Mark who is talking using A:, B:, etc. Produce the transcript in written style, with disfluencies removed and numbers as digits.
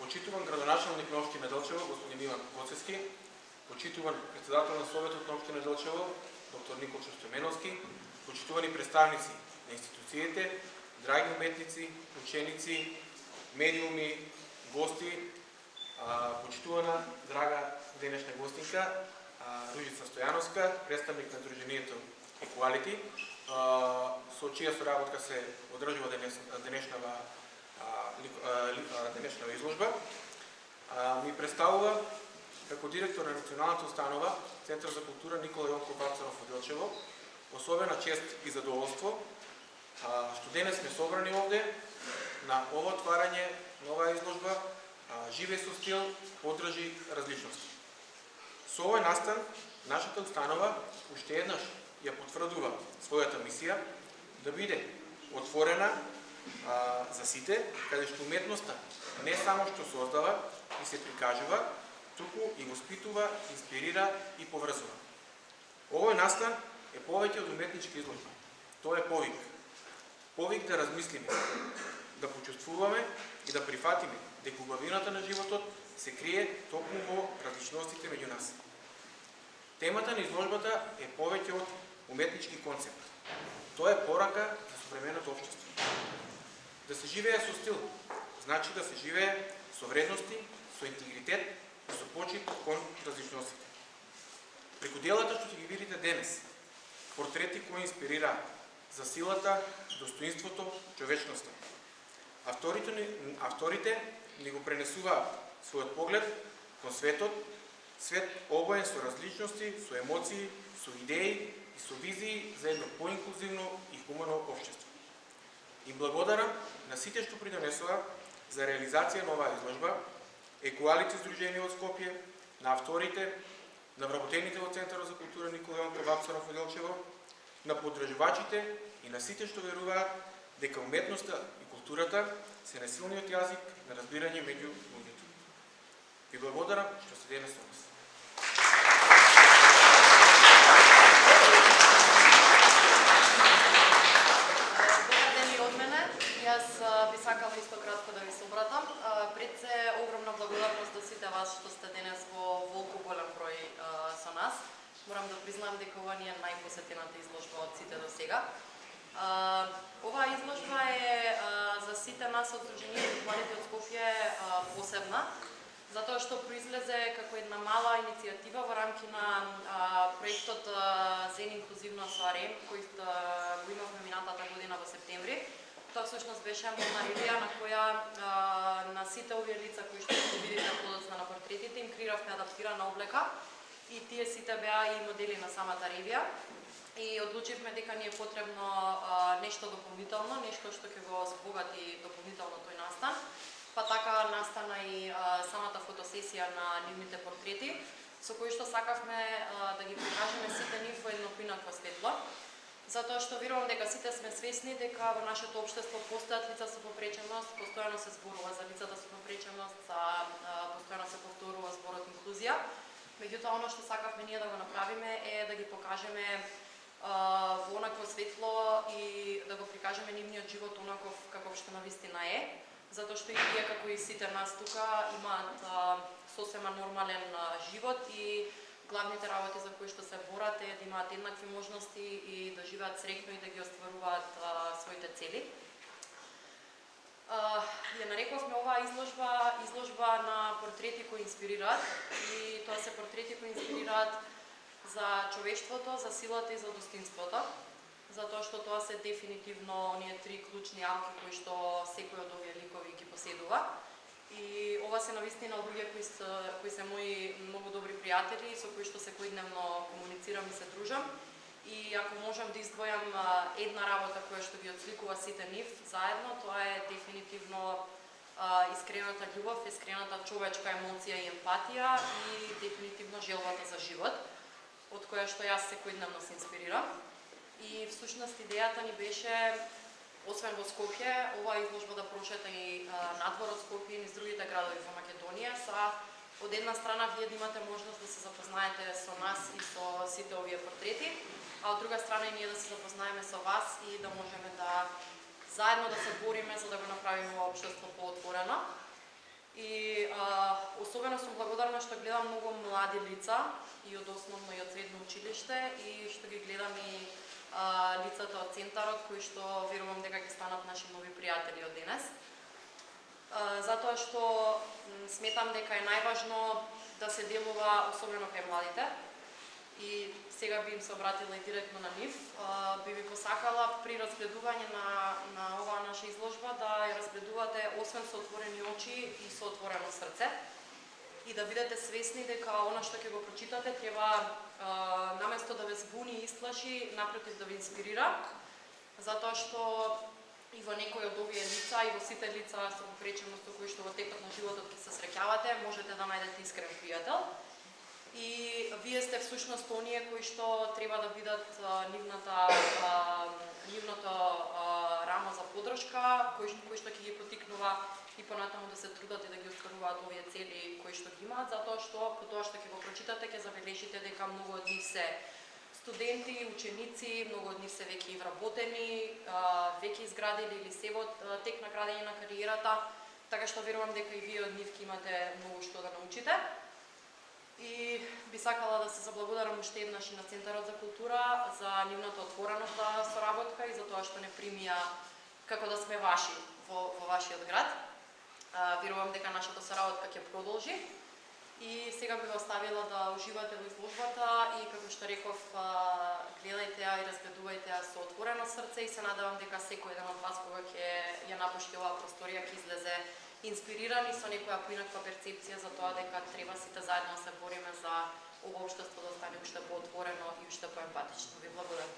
A: Почитуван градоначалник на општина Делчево, господин Иван Гоцевски, почитуван председател на Советот на општина Делчево, доктор Николчо Стојменовски, почитувани представници на институциите, драги уметници, ученици, медиуми, гости, почитувана драга денешна гостинка Ружица Стојановска, представник на Друженијето Equality, со чија соработка се одржува денешнава изложба. Ми представува како директор на Националната установа Центар за култура Никола Јонков Вапцаров во Делчево, особена чест и задоволство што денес сме собрани овде на ова отварање на оваа изложба Живеј со стил, поддржи различности. Со овој настан, нашата установа уште еднаш ја потврдува својата мисија да биде отворена за сите, каде што уметноста не само што создава и се прикажува, туку и воспитува, инспирира и поврзува. Овој настан е повеќе од уметничка изложба. Тоа е повик. Повик да размислиме, да почувствуваме и да прифатиме дека убавината на животот се крие токму во различностите меѓу нас. Темата на изложбата е повеќе од уметнички концепт. Тоа е порака за современото општество. Да се живее со стил, значи да се живее со вредности, со интегритет и со почит кон различностите. Преку делата што ќе ги видите денес, портрети кои инспирираат за силата, достоинството, човечноста. Авторите ни го пренесуваат својот поглед кон светот, свет обоен со различности, со емоции, со идеи и со визии за едно поинклузивно и хумано општество. И благодарам на сите што придонесоа за реализација на оваа изложба, Equality Сдружение од Скопје, на авторите, на вработените во Центарот за култура Никола Јонков Вапцаров во Делчево, на поддржувачите и на сите што веруваат дека уметноста и културата се најсилниот јазик на разбирање меѓу луѓето. Ви благодарам што сте денес со нас.
B: Добар ден и од мене. Јас би сакала исто кратко да ви се обратам. Пред се огромна благодарност до сите вас што сте денес во волку голем број со нас. Морам да признам дека ова ни е најпосетената изложба од сите до сега. Оваа изложба е за сите нас од Сдруженијето Equality од Скопје посебна, затоа што произлезе како една мала иницијатива во рамки на проектот Зен инклузивно со АРЕМ, кој го имавме минатата година во септември. Тоа всушност беше една ревија на која на сите овие лица кои што ќе видите подоцна на портретите им креиравме адаптирана облека и тие сите беа и модели на самата ревија. И одлучивме дека ни е потребно нешто дополнително, нешто што ќе го збогати дополнително тој настан. Па така настана и самата фотосесија на нивните портрети, со кои што сакавме да ги прикажеме сите нив во едно поинакво светло. Затоа што верувам дека сите сме свесни дека во нашето општество постојат лица со попреченост, постојано се зборува за лицата со попреченост, постојано се повторува зборот инклузија. Меѓутоа, оно што сакавме ние да го направиме е да ги покажеме во онакво светло и да го прикажеме нивниот живот онаков каков што навистина е, затоа што и тие како и сите нас тука имаат сосема нормален живот и главните работи за кои што се борат е да имаат еднакви можности и да живеат среќно и да ги остваруваат своите цели. Ја нарековме оваа изложба на портрети кои инспирираат и тоа се портрети кои инспирираат за човештвото, за силата и за достоинството, затоа што тоа се дефинитивно оние три клучни алки кои што секој од овие ликови ги поседува. И ова се навистина луѓе кои се мои многу добри пријатели со кои што секојдневно комуницирам и се дружам. И ако можам да издвојам една работа која што ги отсликува сите нив заедно, тоа е дефинитивно искрената љубов, искрената човечка емоција и емпатија и дефинитивно желбата за живот, од која што јас секојдневно се инспирирам. И всушност идејата ни беше, освен во Скопје, оваа изложба да прошета и надвор од Скопје и низ другите градови во Македонија, од една страна вие да имате можност да се запознаете со нас и со сите овие портрети, а од друга страна и ние да се запознаеме со вас и да можеме да заедно да се бориме за да го направиме ова општество поотворено. И особено сум благодарна што гледам многу млади лица и од основно и од средно училиште и што ги гледам и лицата од центарот кои што верувам дека ќе станат наши нови пријатели од денес. Затоа што сметам дека е најважно да се делува особено кај младите и сега би им се обратила и директно на нив. Би ви посакала при разгледување на оваа наша изложба да ја разгледувате освен со отворени очи и со отворено срце и да бидете свесни дека она што ќе го прочитате треба наместо да ве збуни и исплаши, напротив да ве инспирира, затоа што и во некои од овие лица и во сите лица со попреченост со кои што во текот на животот ќе се среќавате, можете да најдете искрен пријател. И вие сте всушност оние кои што треба да бидат нивното рамо за подршка, кои што ќе ги потикнува и понатаму да се трудат и да ги остваруваат овие цели кои што ги имаат, затоа што по тоа што ќе го прочитате ќе забележите дека многу од нив се студенти, ученици, многу од нив се веќе и вработени, веќе изградили или се во тек на градење на кариерата, така што верувам дека и вие од нив ќе имате многу што да научите. И би сакала да се заблагодарам уште еднаш и на Центарот за култура за нивната отвореност за соработка и за тоа што не примија како да сме ваши во вашиот град. Верувам дека нашата соработка ќе продолжи. И сега би ве оставила да уживате во изложбата и како што реков, гледајте ја и разгледувајте ја со отворено срце и се надевам дека секој еден од вас кога ќе ја напушти оваа просторија ќе излезе инспириран и со некоја поинаква перцепција за тоа дека треба сите заедно да се бориме за ова општество да стане уште поотворено и уште поемпатично. Ви благодарам.